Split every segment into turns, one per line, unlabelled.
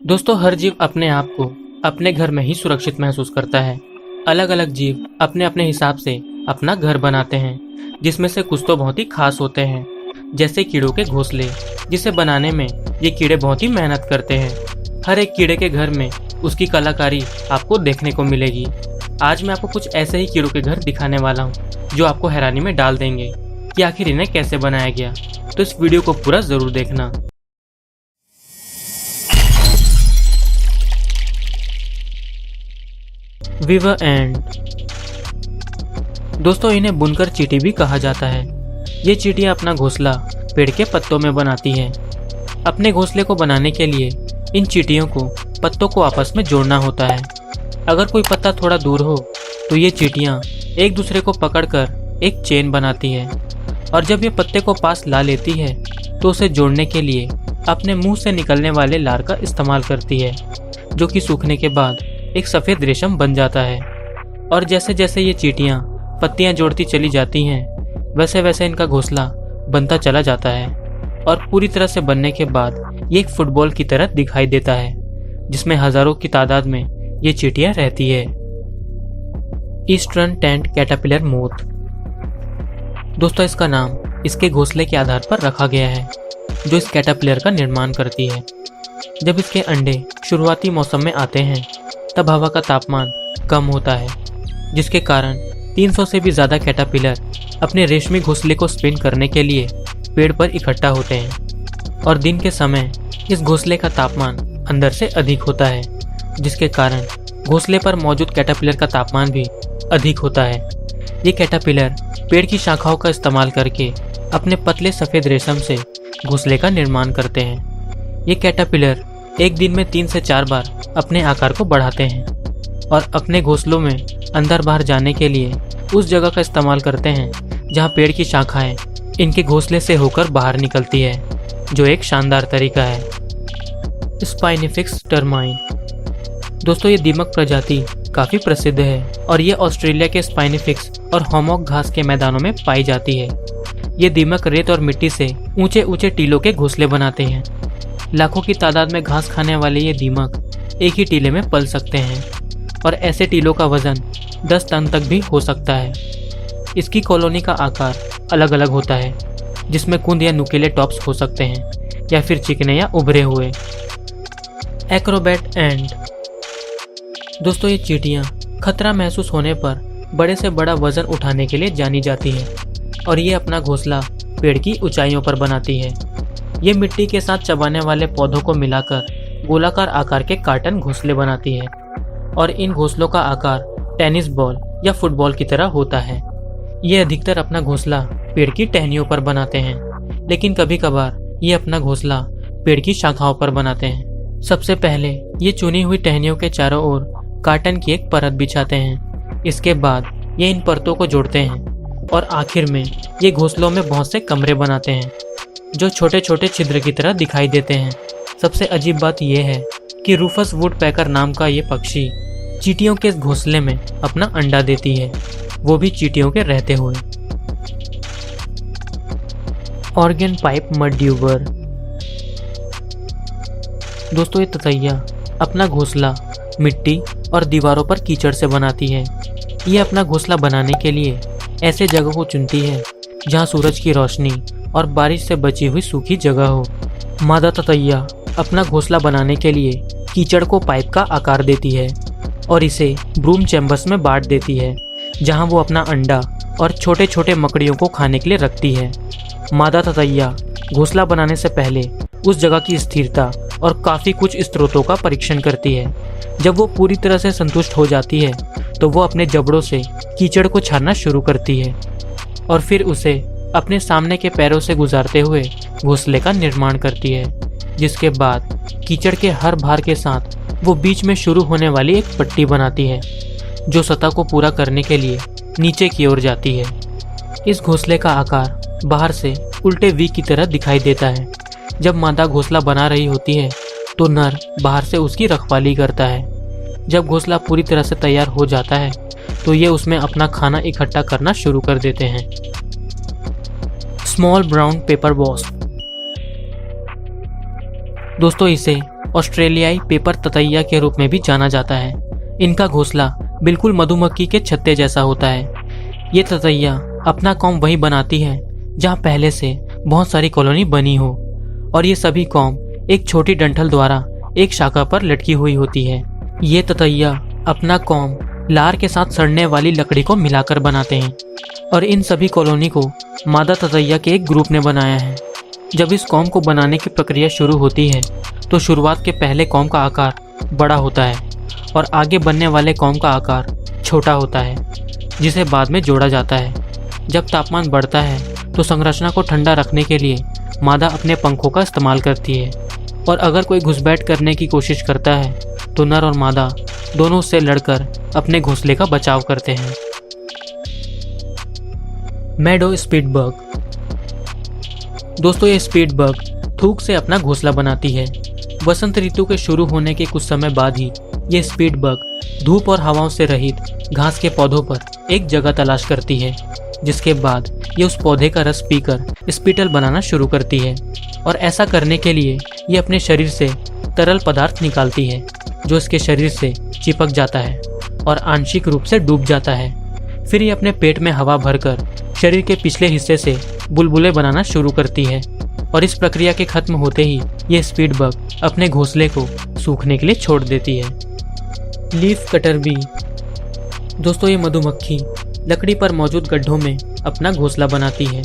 दोस्तों, हर जीव अपने आप को अपने घर में ही सुरक्षित महसूस करता है। अलग अलग जीव अपने अपने हिसाब से अपना घर बनाते हैं, जिसमें से कुछ तो बहुत ही खास होते हैं, जैसे कीड़ों के घोंसले, जिसे बनाने में ये कीड़े बहुत ही मेहनत करते हैं। हर एक कीड़े के घर में उसकी कलाकारी आपको देखने को मिलेगी। आज मैं आपको कुछ ऐसे ही कीड़ों के घर दिखाने वाला हूँ, जो आपको हैरानी में डाल देंगे कि आखिर इन्हें कैसे बनाया गया। तो इस वीडियो को पूरा जरूर देखना। वीवर एंट। दोस्तों, इन्हें बुनकर चींटी भी कहा जाता है। ये चींटियां अपना घोंसला पेड़ के पत्तों में बनाती हैं। अपने घोंसले को बनाने के लिए इन चींटियों को पत्तों को आपस में जोड़ना होता है। अगर कोई पत्ता थोड़ा दूर हो तो ये चींटियां एक दूसरे को पकड़कर एक चेन बनाती है, और जब ये पत्ते को पास ला लेती है तो उसे जोड़ने के लिए अपने मुंह से निकलने वाले लार का इस्तेमाल करती है, जो कि सूखने के बाद एक सफ़ेद रेशम बन जाता है। और जैसे जैसे ये चींटियां पत्तियां जोड़ती चली जाती हैं, वैसे वैसे इनका घोंसला बनता चला जाता है, और पूरी तरह से बनने के बाद ये एक फुटबॉल की तरह दिखाई देता है, जिसमें हजारों की तादाद में ये चींटियां रहती है। Eastern tent caterpillar moth. दोस्तों, इसका नाम इसके घोंसले के आधार पर रखा गया है, जो इस कैटरपिलर का निर्माण करती है। जब इसके अंडे शुरुआती मौसम में आते हैं, तब हवा का तापमान कम होता है, जिसके कारण 300 से भी ज़्यादा कैटरपिलर अपने रेशमी घोंसले को स्पिन करने के लिए पेड़ पर इकट्ठा होते हैं। और दिन के समय इस घोंसले का तापमान अंदर से अधिक होता है, जिसके कारण घोंसले पर मौजूद कैटरपिलर का तापमान भी अधिक होता है। ये कैटरपिलर पेड़ की शाखाओं का इस्तेमाल करके अपने पतले सफ़ेद रेशम से घोंसले का निर्माण करते हैं। ये कैटरपिलर एक दिन में 3 से 4 बार अपने आकार को बढ़ाते हैं, और अपने घोंसलों में अंदर बाहर जाने के लिए उस जगह का इस्तेमाल करते हैं जहां पेड़ की शाखाएं इनके घोंसले से होकर बाहर निकलती है, जो एक शानदार तरीका है। स्पाइनिफिक्स टर्माइन। दोस्तों, ये दीमक प्रजाति काफ़ी प्रसिद्ध है, और ये ऑस्ट्रेलिया के स्पाइनिफिक्स और होमॉक घास के मैदानों में पाई जाती है। ये दीमक रेत और मिट्टी से ऊंचे ऊंचे टीलों के घोंसले बनाते हैं। लाखों की तादाद में घास खाने वाले ये दीमक एक ही टीले में पल सकते हैं, और ऐसे टीलों का वजन 10 टन तक भी हो सकता है। इसकी कॉलोनी का आकार अलग अलग होता है, जिसमें कुंद या नुकीले टॉप्स हो सकते हैं, या फिर चिकने या उभरे हुए। एक्रोबैट एंट। दोस्तों, ये चींटियां खतरा महसूस होने पर बड़े से बड़ा वजन उठाने के लिए जानी जाती हैं, और ये अपना घोंसला पेड़ की ऊंचाइयों पर बनाती है। ये मिट्टी के साथ चबाने वाले पौधों को मिलाकर गोलाकार आकार के कार्टन घोंसले बनाती है, और इन घोंसलों का आकार टेनिस बॉल या फुटबॉल की तरह होता है। ये अधिकतर अपना घोंसला पेड़ की टहनियों पर बनाते हैं, लेकिन कभी कभार ये अपना घोंसला पेड़ की शाखाओं पर बनाते हैं। सबसे पहले ये चुनी हुई टहनियों के चारों ओर कार्टन की एक परत बिछाते हैं। इसके बाद ये इन परतों को जोड़ते हैं, और आखिर में ये घोंसलों में बहुत से कमरे बनाते हैं, जो छोटे छोटे छिद्र की तरह दिखाई देते हैं। सबसे अजीब बात यह है कि रूफस वुडपेकर नाम का ये पक्षी चींटियों के इस घोंसले में अपना अंडा देती है, वो भी चींटियों के रहते हुए। Organ pipe mud dauber. दोस्तों, ये ततैया अपना घोंसला मिट्टी और दीवारों पर कीचड़ से बनाती है। ये अपना घोंसला बनाने के लिए ऐसे जगह को चुनती है जहाँ सूरज की रोशनी और बारिश से बची हुई सूखी जगह हो। मादा ततैया अपना घोंसला बनाने के लिए कीचड़ को पाइप का आकार देती है, और इसे ब्रूम चैम्बर्स में बांट देती है, जहां वो अपना अंडा और छोटे छोटे मकड़ियों को खाने के लिए रखती है। मादा ततैया घोंसला बनाने से पहले उस जगह की स्थिरता और काफ़ी कुछ स्रोतों का परीक्षण करती है। जब वो पूरी तरह से संतुष्ट हो जाती है, तो वो अपने जबड़ों से कीचड़ को छानना शुरू करती है, और फिर उसे अपने सामने के पैरों से गुजारते हुए घोंसले का निर्माण करती है, जिसके बाद कीचड़ के हर भार के साथ वो बीच में शुरू होने वाली एक पट्टी बनाती है, जो सतह को पूरा करने के लिए नीचे की ओर जाती है। इस घोंसले का आकार बाहर से उल्टे वी की तरह दिखाई देता है। जब मादा घोंसला बना रही होती है, तो नर बाहर से उसकी रखवाली करता है। जब घोंसला पूरी तरह से तैयार हो जाता है, तो ये उसमें अपना खाना इकट्ठा करना शुरू कर देते हैं। Small brown paper wasp. दोस्तों, इसे ऑस्ट्रेलियाई पेपर ततैया के रूप में भी जाना जाता है। इनका घोंसला बिल्कुल मधुमक्खी के छत्ते जैसा होता है। ये ततैया अपना कॉम वहीं बनाती है जहाँ पहले से बहुत सारी कॉलोनी बनी हो, और ये सभी कॉम एक छोटी डंठल द्वारा एक शाखा पर लटकी हुई होती है। ये ततैया अपना कॉम लार के साथ सड़ने वाली लकड़ी को मिलाकर बनाते हैं, और इन सभी कॉलोनी को मादा ततैया के एक ग्रुप ने बनाया है। जब इस कॉम को बनाने की प्रक्रिया शुरू होती है तो शुरुआत के पहले कॉम का आकार बड़ा होता है और आगे बनने वाले कॉम का आकार छोटा होता है, जिसे बाद में जोड़ा जाता है। जब तापमान बढ़ता है तो संरचना को ठंडा रखने के लिए मादा अपने पंखों का इस्तेमाल करती है, और अगर कोई घुसपैठ करने की कोशिश करता है तो नर और मादा दोनों उससे लड़कर अपने घोंसले का बचाव करते हैं। मेडो स्पीड बग। दोस्तों, ये स्पीड बग थूक से अपना घोंसला बनाती है। वसंत ऋतु के शुरू होने के कुछ समय बाद ही ये स्पीड बग धूप और हवाओं से रहित घास के पौधों पर एक जगह तलाश करती है, जिसके बाद ये उस पौधे का रस पीकर स्पीटल बनाना शुरू करती है। और ऐसा करने के लिए ये अपने शरीर से तरल पदार्थ निकालती है, जो इसके शरीर से चिपक जाता है और आंशिक रूप से डूब जाता है। फिर ये अपने पेट में हवा भरकर शरीर के पिछले हिस्से से बुलबुले बनाना शुरू करती है, और इस प्रक्रिया के खत्म होते ही ये स्पीड बग अपने घोंसले को सूखने के लिए छोड़ देती है। Leaf cutter bee. दोस्तों, ये मधुमक्खी लकड़ी पर मौजूद गड्ढों में अपना घोंसला बनाती है।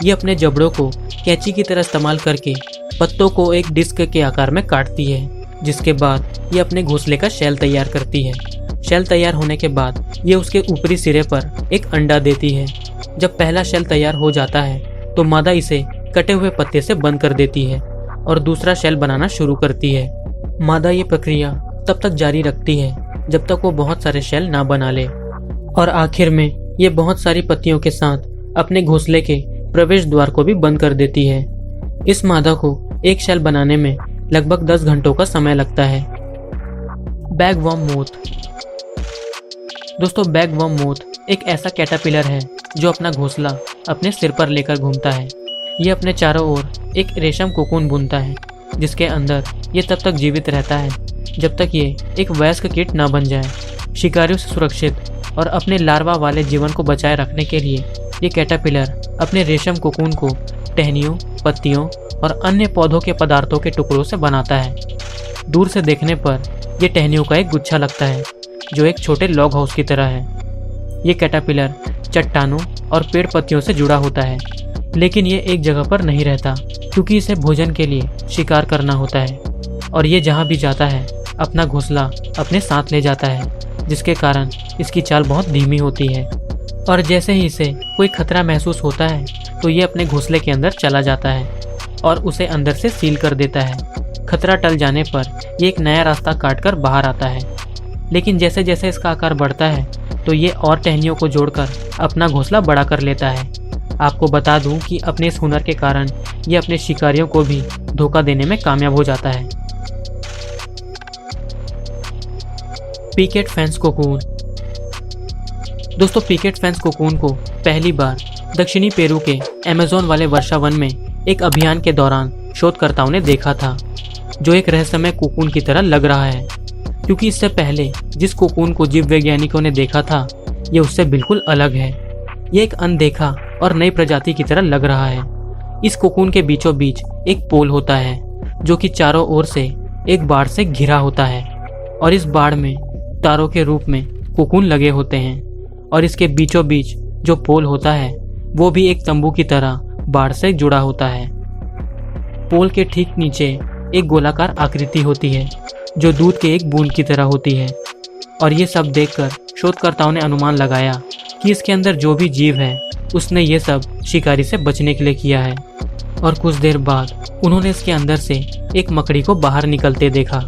ये अपने जबड़ों को कैंची की तरह इस्तेमाल करके पत्तों को एक डिस्क के आकार में काटती है, जिसके बाद ये अपने घोंसले का शैल तैयार करती है। शैल तैयार होने के बाद ये उसके ऊपरी सिरे पर एक अंडा देती है। जब पहला शैल तैयार हो जाता है तो मादा इसे कटे हुए पत्ते से बंद कर देती है और दूसरा शैल बनाना शुरू करती है। मादा ये प्रक्रिया तब तक जारी रखती है जब तक वो बहुत सारे शैल ना बना ले, और आखिर में ये बहुत सारी पत्तियों के साथ अपने घोंसले के प्रवेश द्वार को भी बंद कर देती है। इस मादा को एक शैल बनाने में लगभग 10 घंटों का समय लगता है। बैगवर्म मोथ। दोस्तों, बैगवर्म मोथ एक ऐसा कैटरपिलर है जो अपना घोंसला अपने सिर पर लेकर घूमता है। ये अपने चारों ओर एक रेशम कोकून बुनता है, जिसके अंदर ये तब तक जीवित रहता है जब तक ये एक वयस्क कीट न बन जाए। शिकारियों से सुरक्षित और अपने लार्वा वाले जीवन को बचाए रखने के लिए ये कैटरपिलर अपने रेशम कोकून को टहनियों, पत्तियों और अन्य पौधों के पदार्थों के टुकड़ों से बनाता है। दूर से देखने पर यह टहनियों का एक गुच्छा लगता है, जो एक छोटे लॉग हाउस की तरह है। ये कैटरपिलर चट्टानों और पेड़ पत्तियों से जुड़ा होता है, लेकिन ये एक जगह पर नहीं रहता, क्योंकि इसे भोजन के लिए शिकार करना होता है, और ये जहाँ भी जाता है अपना घोंसला अपने साथ ले जाता है, जिसके कारण इसकी चाल बहुत धीमी होती है। और जैसे ही इसे कोई खतरा महसूस होता है तो ये अपने घोंसले के अंदर चला जाता है और उसे अंदर से सील कर देता है। खतरा टल जाने पर ये एक नया रास्ता काटकर बाहर आता है, लेकिन जैसे जैसे इसका आकार बढ़ता है तो ये और टहनियों को जोड़कर अपना घोंसला बड़ा कर लेता है। आपको बता दूं कि अपने इस हुनर के कारण ये अपने शिकारियों को भी धोखा देने में कामयाब हो जाता है। Picket fence cocoon. दोस्तों, पिकेट फेंस कोकून को पहली बार दक्षिणी पेरू के अमेज़न वाले वर्षा वन में एक अभियान के दौरान शोधकर्ताओं ने देखा था, जो एक रहस्यमय कोकून की तरह लग रहा है, क्योंकि इससे पहले जिस कोकून को जीव वैज्ञानिकों ने देखा था ये उससे बिल्कुल अलग है। ये एक अनदेखा और नई प्रजाति की तरह लग रहा है। इस कोकून के बीचों बीच एक पोल होता है, जो कि चारों ओर से एक बाड़ से घिरा होता है, और इस बाड़ में तारों के रूप में कोकून लगे होते हैं, और इसके बीचों बीच जो पोल होता है वो भी एक तंबू की तरह बाड़ से जुड़ा होता है। पोल के ठीक नीचे एक गोलाकार आकृति होती है, जो दूध के एक बूंद की तरह होती है, और ये सब देखकर शोधकर्ताओं ने अनुमान लगाया कि इसके अंदर जो भी जीव है उसने ये सब शिकारी से बचने के लिए किया है। और कुछ देर बाद उन्होंने इसके अंदर से एक मकड़ी को बाहर निकलते देखा,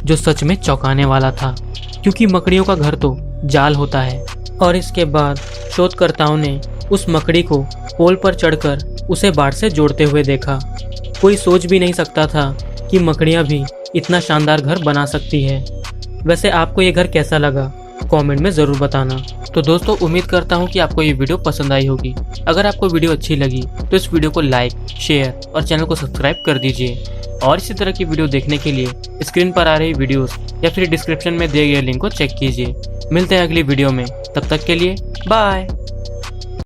जो सच में चौंकाने वाला था, क्योंकि मकड़ियों का घर तो जाल होता है। और इसके बाद शोधकर्ताओं ने उस मकड़ी को पोल पर चढ़कर उसे बाड़ से जोड़ते हुए देखा। कोई सोच भी नहीं सकता था कि मकड़ियाँ भी इतना शानदार घर बना सकती है। वैसे आपको ये घर कैसा लगा कमेंट में ज़रूर बताना। तो दोस्तों, उम्मीद करता हूँ कि आपको ये वीडियो पसंद आई होगी। अगर आपको वीडियो अच्छी लगी तो इस वीडियो को लाइक, शेयर और चैनल को सब्सक्राइब कर दीजिए। और इसी तरह की वीडियो देखने के लिए स्क्रीन पर आ रही वीडियोस या फिर डिस्क्रिप्शन में दिए गए लिंक को चेक कीजिए। मिलते हैं अगली वीडियो में, तब तक के लिए बाय।